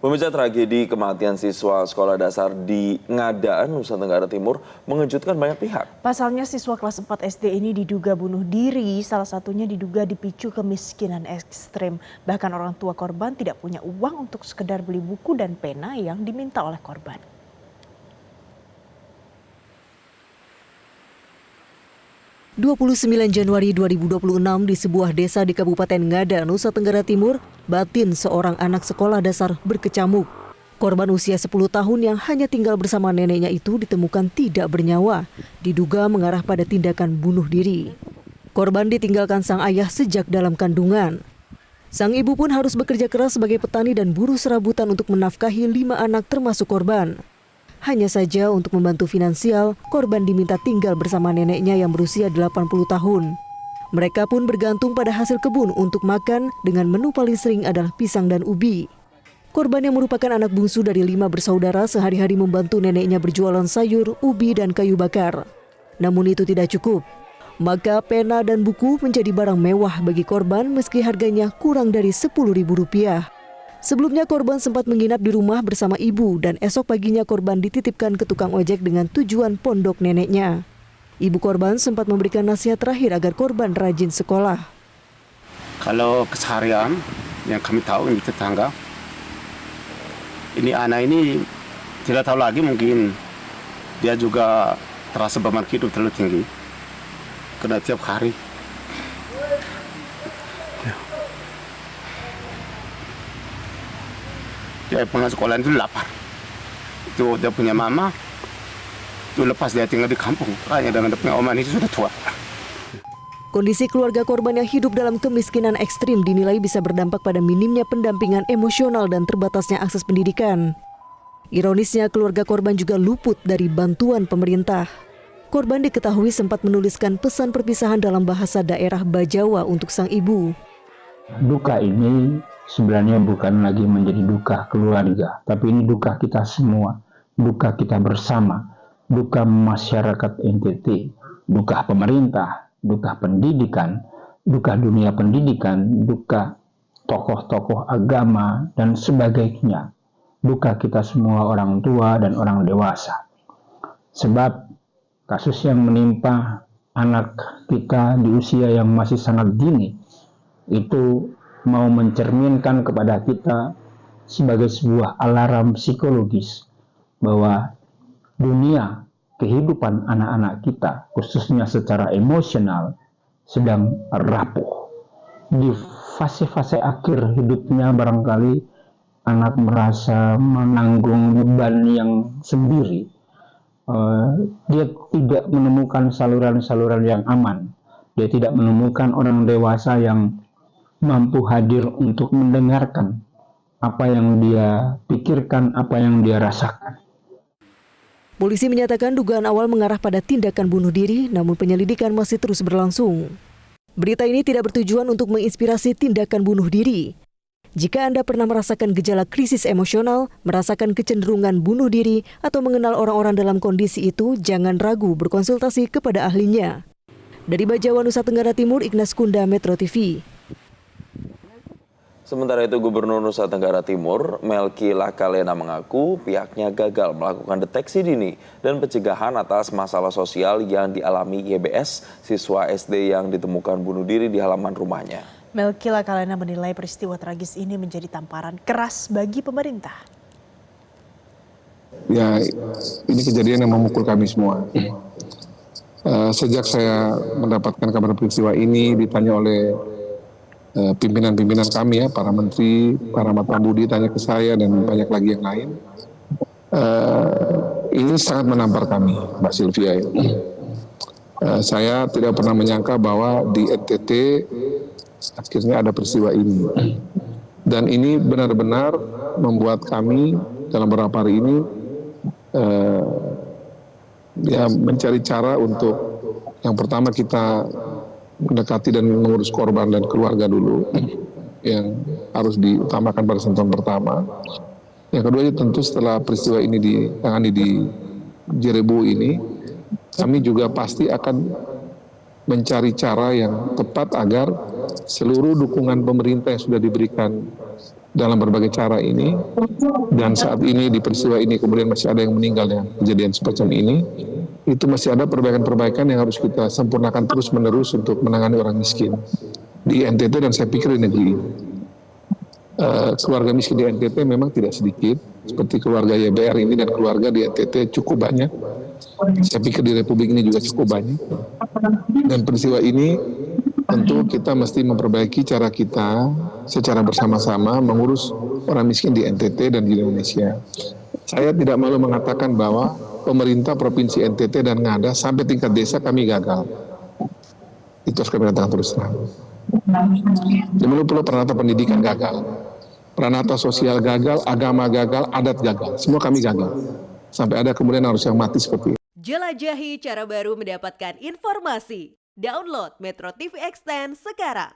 Pemirsa, tragedi kematian siswa sekolah dasar di Ngadaan, Nusa Tenggara Timur mengejutkan banyak pihak. Pasalnya siswa kelas 4 SD ini diduga bunuh diri, salah satunya diduga dipicu kemiskinan ekstrim. Bahkan orang tua korban tidak punya uang untuk sekedar beli buku dan pena yang diminta oleh korban. 29 Januari 2026 di sebuah desa di Kabupaten Ngada, Nusa Tenggara Timur, batin seorang anak sekolah dasar berkecamuk. Korban usia 10 tahun yang hanya tinggal bersama neneknya itu ditemukan tidak bernyawa, diduga mengarah pada tindakan bunuh diri. Korban ditinggalkan sang ayah sejak dalam kandungan. Sang ibu pun harus bekerja keras sebagai petani dan buruh serabutan untuk menafkahi 5 anak termasuk korban. Hanya saja untuk membantu finansial, korban diminta tinggal bersama neneknya yang berusia 80 tahun. Mereka pun bergantung pada hasil kebun untuk makan dengan menu paling sering adalah pisang dan ubi. Korban yang merupakan anak bungsu dari 5 bersaudara sehari-hari membantu neneknya berjualan sayur, ubi, dan kayu bakar. Namun itu tidak cukup. Maka pena dan buku menjadi barang mewah bagi korban meski harganya kurang dari Rp10.000. Sebelumnya korban sempat menginap di rumah bersama ibu dan esok paginya korban dititipkan ke tukang ojek dengan tujuan pondok neneknya. Ibu korban sempat memberikan nasihat terakhir agar korban rajin sekolah. Kalau keseharian yang kami tahu ini tetangga, ini anak ini tidak tahu lagi, mungkin dia juga terasa beban hidup terlalu tinggi. Karena tiap hari dia pulang sekolah itu lapar. Itu dia punya mama, itu lepas dia tinggal di kampung. Hanya dengan dia punya oma itu sudah tua. Kondisi keluarga korban yang hidup dalam kemiskinan ekstrim dinilai bisa berdampak pada minimnya pendampingan emosional dan terbatasnya akses pendidikan. Ironisnya keluarga korban juga luput dari bantuan pemerintah. Korban diketahui sempat menuliskan pesan perpisahan dalam bahasa daerah Bajawa untuk sang ibu. Duka ini sebenarnya bukan lagi menjadi duka keluarga, tapi ini duka kita semua, duka kita bersama, duka masyarakat NTT, duka pemerintah, duka pendidikan, duka dunia pendidikan, duka tokoh-tokoh agama, dan sebagainya. Duka kita semua orang tua dan orang dewasa. Sebab kasus yang menimpa anak kita di usia yang masih sangat dini, itu mau mencerminkan kepada kita sebagai sebuah alarm psikologis bahwa dunia kehidupan anak-anak kita, khususnya secara emosional, sedang rapuh. Di fase-fase akhir hidupnya barangkali anak merasa menanggung beban yang sendiri. Dia tidak menemukan saluran-saluran yang aman. Dia tidak menemukan orang dewasa yang mampu hadir untuk mendengarkan apa yang dia pikirkan, apa yang dia rasakan. Polisi menyatakan dugaan awal mengarah pada tindakan bunuh diri, namun penyelidikan masih terus berlangsung. Berita ini tidak bertujuan untuk menginspirasi tindakan bunuh diri. Jika Anda pernah merasakan gejala krisis emosional, merasakan kecenderungan bunuh diri, atau mengenal orang-orang dalam kondisi itu, jangan ragu berkonsultasi kepada ahlinya. Dari Bajawa, Nusa Tenggara Timur, Ignas Kunda, Metro TV. Sementara itu, Gubernur Nusa Tenggara Timur, Melki Lakalena mengaku pihaknya gagal melakukan deteksi dini dan pencegahan atas masalah sosial yang dialami YBS, siswa SD yang ditemukan bunuh diri di halaman rumahnya. Melki Lakalena menilai peristiwa tragis ini menjadi tamparan keras bagi pemerintah. Ya, ini kejadian yang memukul kami semua. Sejak saya mendapatkan kabar peristiwa ini, ditanya oleh pimpinan-pimpinan kami ya, para menteri, para mata budi tanya ke saya dan banyak lagi yang lain. Ini sangat menampar kami, Mbak Sylvia. Saya tidak pernah menyangka bahwa di NTT akhirnya ada peristiwa ini. Dan ini benar-benar membuat kami dalam beberapa hari ini ya mencari cara untuk yang pertama kita mendekati dan mengurus korban dan keluarga dulu yang harus diutamakan pada sentuhan pertama. Yang kedua tentu setelah peristiwa ini ditangani di Jerebu ini, kami juga pasti akan mencari cara yang tepat agar seluruh dukungan pemerintah yang sudah diberikan dalam berbagai cara ini, dan saat ini di peristiwa ini kemudian masih ada yang meninggal dengan kejadian semacam ini, itu masih ada perbaikan-perbaikan yang harus kita sempurnakan terus-menerus untuk menangani orang miskin di NTT dan saya pikir di negeri ini. Keluarga miskin di NTT memang tidak sedikit, seperti keluarga YBR ini dan keluarga di NTT cukup banyak. Saya pikir di Republik ini juga cukup banyak. Dan peristiwa ini tentu kita mesti memperbaiki cara kita secara bersama-sama mengurus orang miskin di NTT dan di Indonesia. Saya tidak malu mengatakan bahwa pemerintah Provinsi NTT dan Ngada sampai tingkat desa kami gagal. Itu harus kami katakan terus terang. Demikian pula Pranata pendidikan gagal, Pranata sosial gagal, agama gagal, adat gagal. Semua kami gagal. Sampai ada kemudian harus yang mati seperti itu. Jelajahi cara baru mendapatkan informasi. Download Metro TV Extend sekarang.